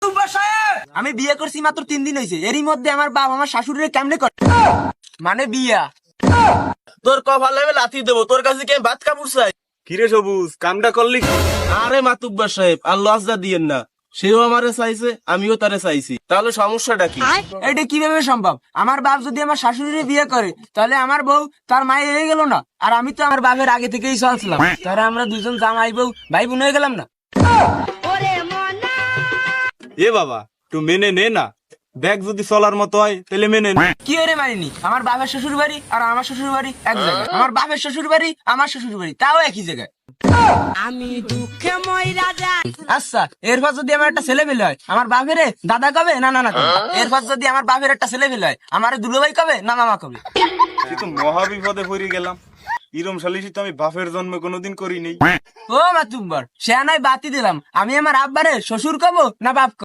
মাতুব্বর সাহেব, আমি বিয়ে করছি মাত্র 3 দিন হয়েছে, এরই মধ্যে আমার বাপ আমার শাশুড়িরে কেমনে করে মানে বিয়া। তোর কপাল হবে লাথি দেবো, তোর কাছে কে ভাত কাপড় চাই? কিরে সবুজ, কামটা করলি? আরে মাতুব্বর সাহেব, আর লজ্জা দিয়েন না, সেও আমারে চাইছে, আমিও তারে চাইছি, তাহলে সমস্যাটা কি? এটা কিভাবে সম্ভব? আমার বাপ যদি আমার শাশুড়িরে বিয়ে করে তাহলে আমার বউ তার মায়ে হয়ে গেল না, আর আমি তো আমার বাপের আগে থেকেই চলছিলাম, তাহলে আমরা দুজন জামাই বউ ভাই বোন হয়ে গেলাম না? এ বাবা, তুই মেনে নে না, দেখ যদি চলার মতো হয় তাহলে মেনে নে। কি এরে মানিনি? আমার বাপের শ্বশুর বাড়ি আর আমার শ্বশুর বাড়ি এক জায়গায়, আমার বাপের শ্বশুর বাড়ি আমার শ্বশুর বাড়ি তাও একই জায়গায়। আমি দুঃখে মইরা যাই। আচ্ছা, এরপর যদি আমার একটা ছেলে পেলে হয়, আমার বাপের দাদা কবে না নানা কবে? এরপর যদি আমার বাপের একটা ছেলে পেলে হয়, আমার দুলোভাই কবে না মামা কবে? তুই তো মহা বিপদে পড়ে গেলাম। ইরম সালিশি তো আমি বাপের জন্মে কোনোদিন করি নেই। ও মাতুব্বর, সে নয় বাতি দিলাম, আমি আমার আব্বারে শ্বশুর কব না বাপ কব?